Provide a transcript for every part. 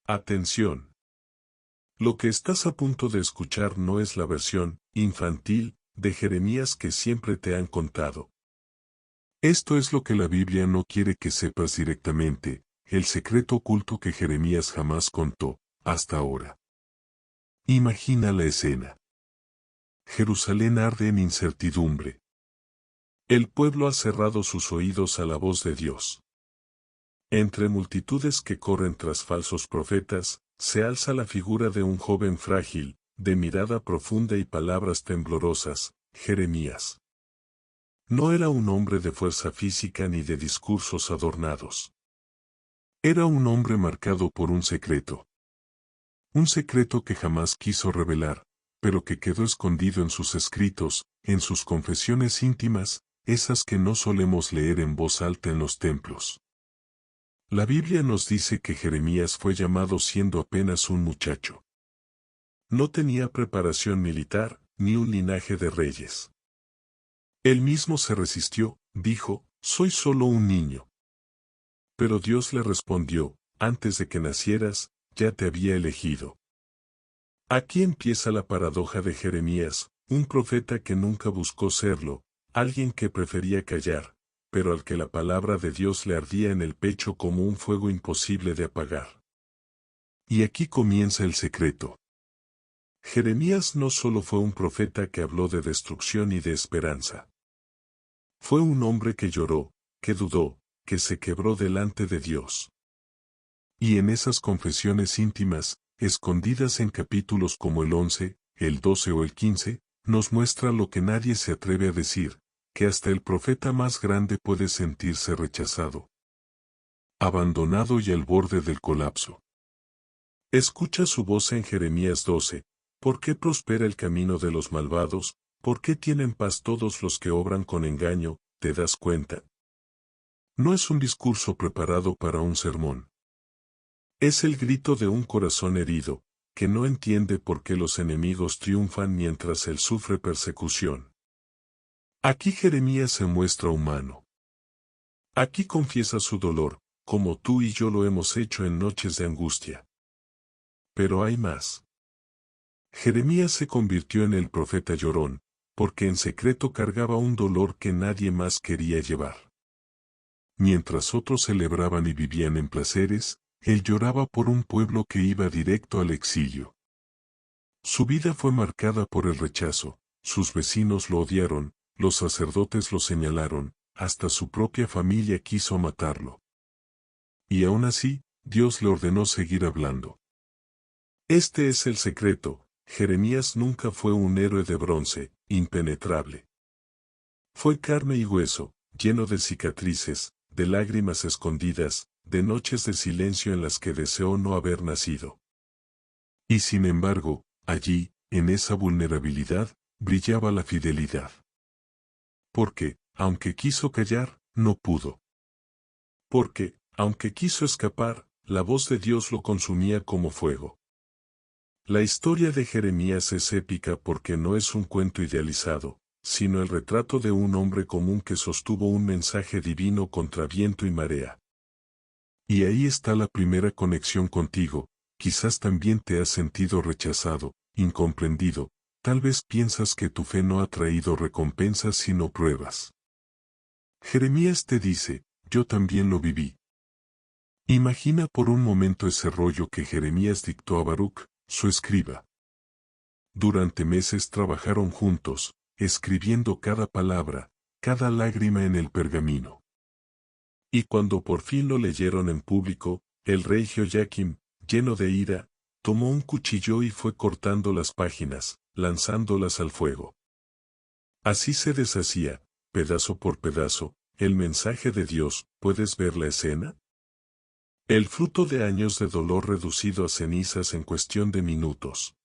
Atención. Lo que estás a punto de escuchar no es la versión infantil de Jeremías que siempre te han contado. Esto es lo que la Biblia no quiere que sepas directamente, el secreto oculto que Jeremías jamás contó, hasta ahora. Imagina la escena. Jerusalén arde en incertidumbre. El pueblo ha cerrado sus oídos a la voz de Dios. Entre multitudes que corren tras falsos profetas, se alza la figura de un joven frágil, de mirada profunda y palabras temblorosas, Jeremías. No era un hombre de fuerza física ni de discursos adornados. Era un hombre marcado por un secreto. Un secreto que jamás quiso revelar, pero que quedó escondido en sus escritos, en sus confesiones íntimas, esas que no solemos leer en voz alta en los templos. La Biblia nos dice que Jeremías fue llamado siendo apenas un muchacho. No tenía preparación militar, ni un linaje de reyes. Él mismo se resistió, dijo, «Soy solo un niño». Pero Dios le respondió, «Antes de que nacieras, ya te había elegido». Aquí empieza la paradoja de Jeremías, un profeta que nunca buscó serlo, alguien que prefería callar, pero al que la palabra de Dios le ardía en el pecho como un fuego imposible de apagar. Y aquí comienza el secreto. Jeremías no solo fue un profeta que habló de destrucción y de esperanza. Fue un hombre que lloró, que dudó, que se quebró delante de Dios. Y en esas confesiones íntimas, escondidas en capítulos como el 11, el 12 o el 15, nos muestra lo que nadie se atreve a decir, que hasta el profeta más grande puede sentirse rechazado, abandonado y al borde del colapso. Escucha su voz en Jeremías 12, ¿por qué prospera el camino de los malvados? ¿Por qué tienen paz todos los que obran con engaño? ¿Te das cuenta? No es un discurso preparado para un sermón. Es el grito de un corazón herido, que no entiende por qué los enemigos triunfan mientras él sufre persecución. Aquí Jeremías se muestra humano. Aquí confiesa su dolor, como tú y yo lo hemos hecho en noches de angustia. Pero hay más. Jeremías se convirtió en el profeta llorón, porque en secreto cargaba un dolor que nadie más quería llevar. Mientras otros celebraban y vivían en placeres, él lloraba por un pueblo que iba directo al exilio. Su vida fue marcada por el rechazo, sus vecinos lo odiaron, los sacerdotes lo señalaron, hasta su propia familia quiso matarlo. Y aún así, Dios le ordenó seguir hablando. Este es el secreto, Jeremías nunca fue un héroe de bronce, impenetrable. Fue carne y hueso, lleno de cicatrices, de lágrimas escondidas, de noches de silencio en las que deseó no haber nacido. Y sin embargo, allí, en esa vulnerabilidad, brillaba la fidelidad. Porque, aunque quiso callar, no pudo. Porque, aunque quiso escapar, la voz de Dios lo consumía como fuego. La historia de Jeremías es épica porque no es un cuento idealizado, sino el retrato de un hombre común que sostuvo un mensaje divino contra viento y marea. Y ahí está la primera conexión contigo, quizás también te has sentido rechazado, incomprendido, tal vez piensas que tu fe no ha traído recompensas sino pruebas. Jeremías te dice, yo también lo viví. Imagina por un momento ese rollo que Jeremías dictó a Baruc, su escriba. Durante meses trabajaron juntos, escribiendo cada palabra, cada lágrima en el pergamino. Y cuando por fin lo leyeron en público, el rey Jehoiakim, lleno de ira, tomó un cuchillo y fue cortando las páginas, lanzándolas al fuego. Así se deshacía, pedazo por pedazo, el mensaje de Dios. ¿Puedes ver la escena? El fruto de años de dolor reducido a cenizas en cuestión de minutos.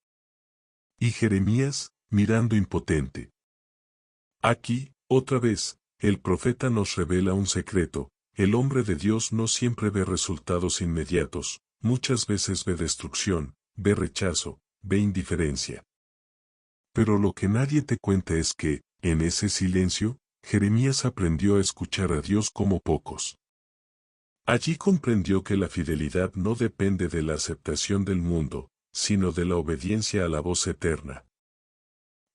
Y Jeremías, mirando impotente. Aquí, otra vez, el profeta nos revela un secreto. El hombre de Dios no siempre ve resultados inmediatos, muchas veces ve destrucción, ve rechazo, ve indiferencia. Pero lo que nadie te cuenta es que, en ese silencio, Jeremías aprendió a escuchar a Dios como pocos. Allí comprendió que la fidelidad no depende de la aceptación del mundo, sino de la obediencia a la voz eterna.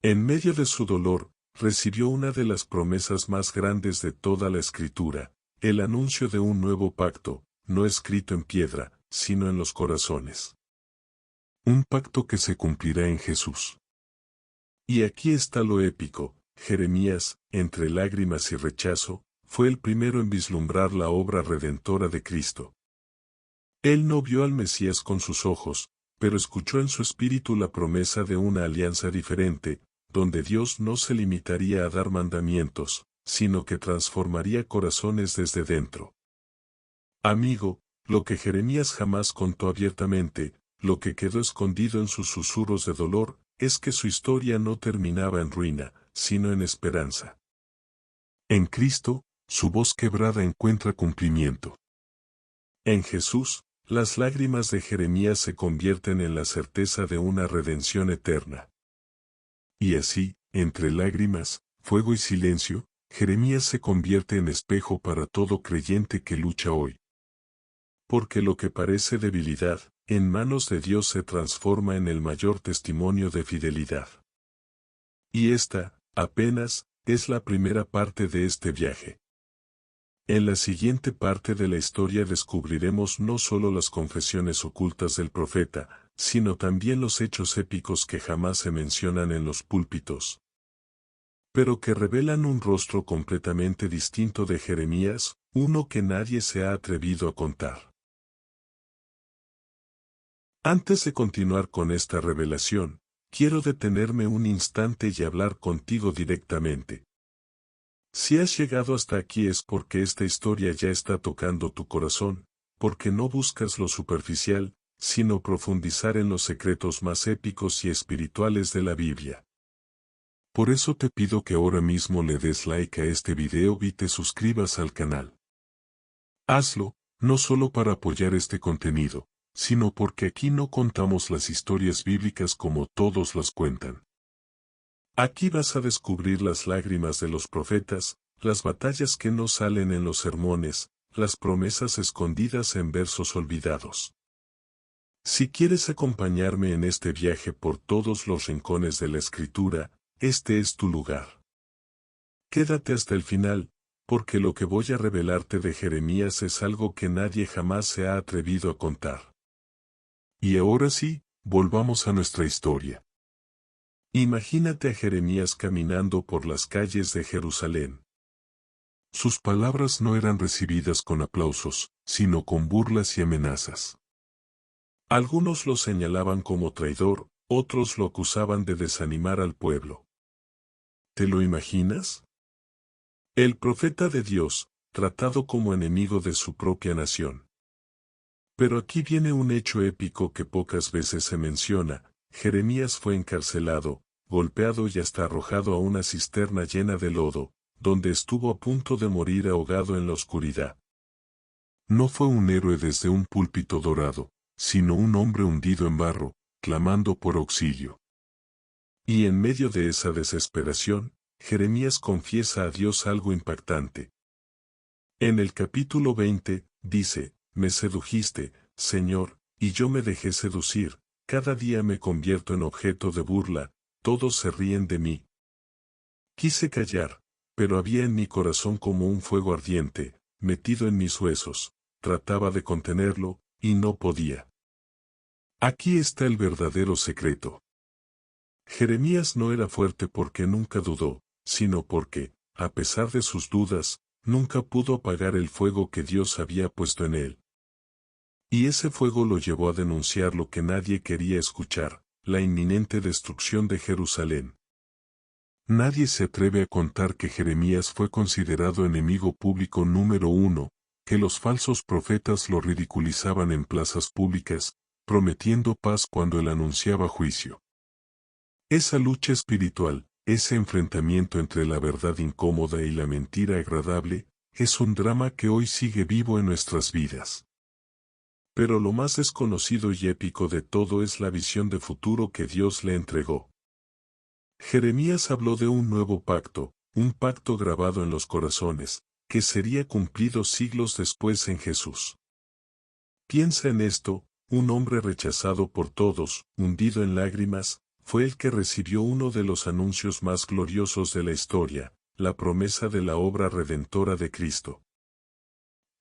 En medio de su dolor, recibió una de las promesas más grandes de toda la Escritura, el anuncio de un nuevo pacto, no escrito en piedra, sino en los corazones. Un pacto que se cumplirá en Jesús. Y aquí está lo épico: Jeremías, entre lágrimas y rechazo, fue el primero en vislumbrar la obra redentora de Cristo. Él no vio al Mesías con sus ojos, pero escuchó en su espíritu la promesa de una alianza diferente, donde Dios no se limitaría a dar mandamientos, sino que transformaría corazones desde dentro. Amigo, lo que Jeremías jamás contó abiertamente, lo que quedó escondido en sus susurros de dolor, es que su historia no terminaba en ruina, sino en esperanza. En Cristo, su voz quebrada encuentra cumplimiento. En Jesús, las lágrimas de Jeremías se convierten en la certeza de una redención eterna. Y así, entre lágrimas, fuego y silencio, Jeremías se convierte en espejo para todo creyente que lucha hoy. Porque lo que parece debilidad, en manos de Dios se transforma en el mayor testimonio de fidelidad. Y esta, apenas, es la primera parte de este viaje. En la siguiente parte de la historia descubriremos no solo las confesiones ocultas del profeta, sino también los hechos épicos que jamás se mencionan en los púlpitos, pero que revelan un rostro completamente distinto de Jeremías, uno que nadie se ha atrevido a contar. Antes de continuar con esta revelación, quiero detenerme un instante y hablar contigo directamente. Si has llegado hasta aquí es porque esta historia ya está tocando tu corazón, porque no buscas lo superficial, sino profundizar en los secretos más épicos y espirituales de la Biblia. Por eso te pido que ahora mismo le des like a este video y te suscribas al canal. Hazlo, no solo para apoyar este contenido, sino porque aquí no contamos las historias bíblicas como todos las cuentan. Aquí vas a descubrir las lágrimas de los profetas, las batallas que no salen en los sermones, las promesas escondidas en versos olvidados. Si quieres acompañarme en este viaje por todos los rincones de la Escritura, este es tu lugar. Quédate hasta el final, porque lo que voy a revelarte de Jeremías es algo que nadie jamás se ha atrevido a contar. Y ahora sí, volvamos a nuestra historia. Imagínate a Jeremías caminando por las calles de Jerusalén. Sus palabras no eran recibidas con aplausos, sino con burlas y amenazas. Algunos lo señalaban como traidor, otros lo acusaban de desanimar al pueblo. ¿Te lo imaginas? El profeta de Dios, tratado como enemigo de su propia nación. Pero aquí viene un hecho épico que pocas veces se menciona: Jeremías fue encarcelado, golpeado y hasta arrojado a una cisterna llena de lodo, donde estuvo a punto de morir ahogado en la oscuridad. No fue un héroe desde un púlpito dorado, sino un hombre hundido en barro, clamando por auxilio. Y en medio de esa desesperación, Jeremías confiesa a Dios algo impactante. En el capítulo 20, dice: «Me sedujiste, Señor, y yo me dejé seducir, cada día me convierto en objeto de burla, todos se ríen de mí». Quise callar, pero había en mi corazón como un fuego ardiente, metido en mis huesos, trataba de contenerlo, y no podía. Aquí está el verdadero secreto. Jeremías no era fuerte porque nunca dudó, sino porque, a pesar de sus dudas, nunca pudo apagar el fuego que Dios había puesto en él. Y ese fuego lo llevó a denunciar lo que nadie quería escuchar: la inminente destrucción de Jerusalén. Nadie se atreve a contar que Jeremías fue considerado enemigo público número uno, que los falsos profetas lo ridiculizaban en plazas públicas, prometiendo paz cuando él anunciaba juicio. Esa lucha espiritual, ese enfrentamiento entre la verdad incómoda y la mentira agradable, es un drama que hoy sigue vivo en nuestras vidas. Pero lo más desconocido y épico de todo es la visión de futuro que Dios le entregó. Jeremías habló de un nuevo pacto, un pacto grabado en los corazones, que sería cumplido siglos después en Jesús. Piensa en esto, un hombre rechazado por todos, hundido en lágrimas, fue el que recibió uno de los anuncios más gloriosos de la historia, la promesa de la obra redentora de Cristo.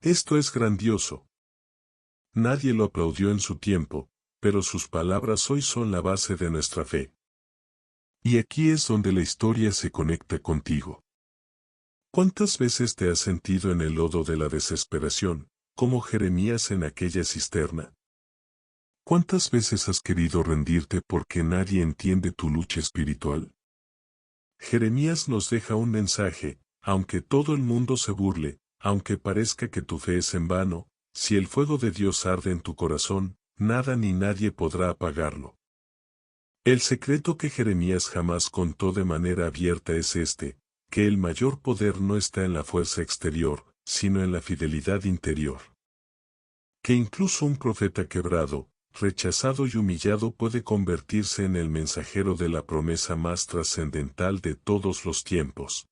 Esto es grandioso. Nadie lo aplaudió en su tiempo, pero sus palabras hoy son la base de nuestra fe. Y aquí es donde la historia se conecta contigo. ¿Cuántas veces te has sentido en el lodo de la desesperación, como Jeremías en aquella cisterna? ¿Cuántas veces has querido rendirte porque nadie entiende tu lucha espiritual? Jeremías nos deja un mensaje: aunque todo el mundo se burle, aunque parezca que tu fe es en vano, si el fuego de Dios arde en tu corazón, nada ni nadie podrá apagarlo. El secreto que Jeremías jamás contó de manera abierta es este: que el mayor poder no está en la fuerza exterior, sino en la fidelidad interior. Que incluso un profeta quebrado, rechazado y humillado puede convertirse en el mensajero de la promesa más trascendental de todos los tiempos.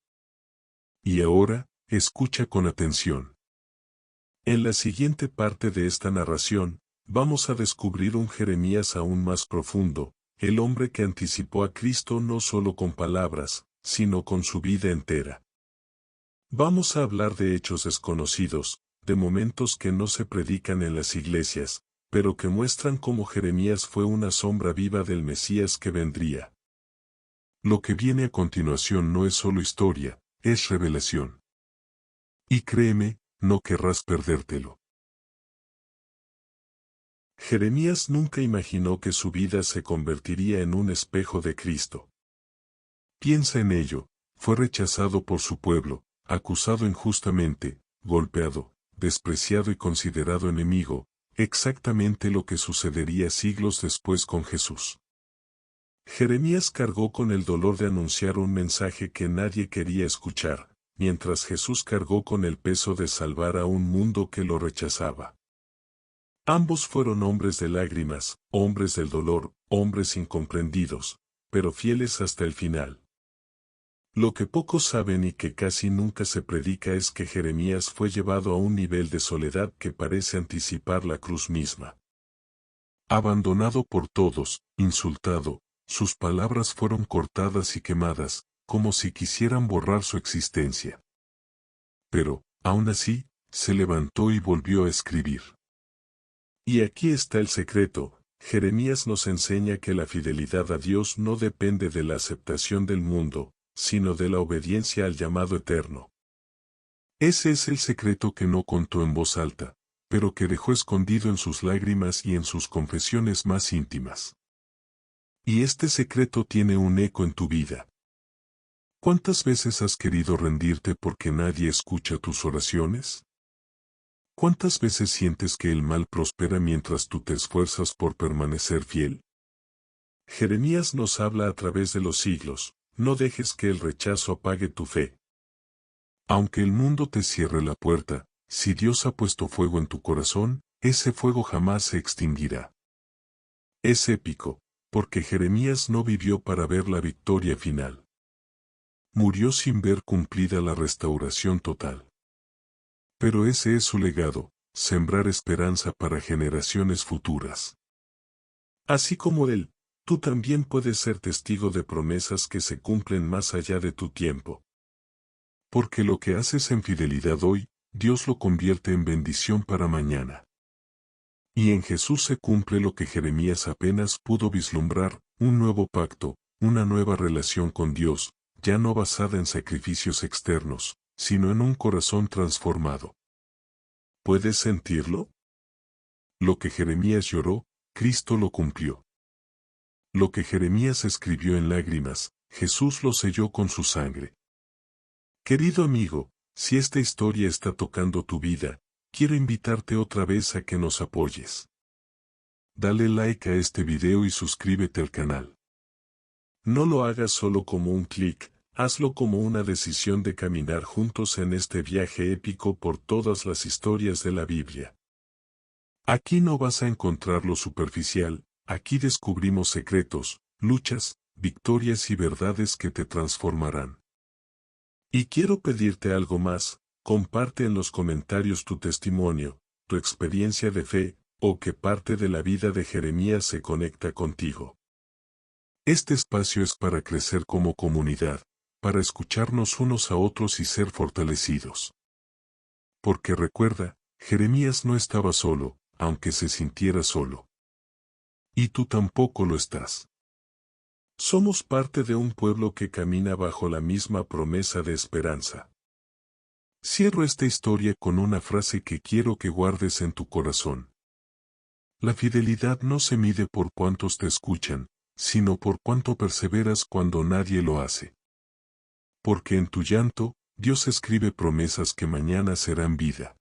Y ahora, escucha con atención. En la siguiente parte de esta narración, vamos a descubrir un Jeremías aún más profundo, el hombre que anticipó a Cristo no solo con palabras, sino con su vida entera. Vamos a hablar de hechos desconocidos, de momentos que no se predican en las iglesias, pero que muestran cómo Jeremías fue una sombra viva del Mesías que vendría. Lo que viene a continuación no es solo historia, es revelación. Y créeme, no querrás perdértelo. Jeremías nunca imaginó que su vida se convertiría en un espejo de Cristo. Piensa en ello: fue rechazado por su pueblo, acusado injustamente, golpeado, despreciado y considerado enemigo, exactamente lo que sucedería siglos después con Jesús. Jeremías cargó con el dolor de anunciar un mensaje que nadie quería escuchar, mientras Jesús cargó con el peso de salvar a un mundo que lo rechazaba. Ambos fueron hombres de lágrimas, hombres del dolor, hombres incomprendidos, pero fieles hasta el final. Lo que pocos saben y que casi nunca se predica es que Jeremías fue llevado a un nivel de soledad que parece anticipar la cruz misma. Abandonado por todos, insultado, sus palabras fueron cortadas y quemadas, como si quisieran borrar su existencia. Pero, aún así, se levantó y volvió a escribir. Y aquí está el secreto: Jeremías nos enseña que la fidelidad a Dios no depende de la aceptación del mundo, sino de la obediencia al llamado eterno. Ese es el secreto que no contó en voz alta, pero que dejó escondido en sus lágrimas y en sus confesiones más íntimas. Y este secreto tiene un eco en tu vida. ¿Cuántas veces has querido rendirte porque nadie escucha tus oraciones? ¿Cuántas veces sientes que el mal prospera mientras tú te esfuerzas por permanecer fiel? Jeremías nos habla a través de los siglos: no dejes que el rechazo apague tu fe. Aunque el mundo te cierre la puerta, si Dios ha puesto fuego en tu corazón, ese fuego jamás se extinguirá. Es épico, porque Jeremías no vivió para ver la victoria final. Murió sin ver cumplida la restauración total. Pero ese es su legado: sembrar esperanza para generaciones futuras. Así como él, tú también puedes ser testigo de promesas que se cumplen más allá de tu tiempo. Porque lo que haces en fidelidad hoy, Dios lo convierte en bendición para mañana. Y en Jesús se cumple lo que Jeremías apenas pudo vislumbrar: un nuevo pacto, una nueva relación con Dios, ya no basada en sacrificios externos, sino en un corazón transformado. ¿Puedes sentirlo? Lo que Jeremías lloró, Cristo lo cumplió. Lo que Jeremías escribió en lágrimas, Jesús lo selló con su sangre. Querido amigo, si esta historia está tocando tu vida, quiero invitarte otra vez a que nos apoyes. Dale like a este video y suscríbete al canal. No lo hagas solo como un clic, hazlo como una decisión de caminar juntos en este viaje épico por todas las historias de la Biblia. Aquí no vas a encontrar lo superficial, aquí descubrimos secretos, luchas, victorias y verdades que te transformarán. Y quiero pedirte algo más: Comparte en los comentarios tu testimonio, tu experiencia de fe, o qué parte de la vida de Jeremías se conecta contigo. Este espacio es para crecer como comunidad, para escucharnos unos a otros y ser fortalecidos. Porque recuerda, Jeremías no estaba solo, aunque se sintiera solo. Y tú tampoco lo estás. Somos parte de un pueblo que camina bajo la misma promesa de esperanza. Cierro esta historia con una frase que quiero que guardes en tu corazón. La fidelidad no se mide por cuántos te escuchan, sino por cuánto perseveras cuando nadie lo hace. Porque en tu llanto, Dios escribe promesas que mañana serán vida.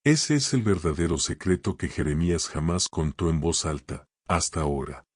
Ese es el verdadero secreto que Jeremías jamás contó en voz alta, hasta ahora.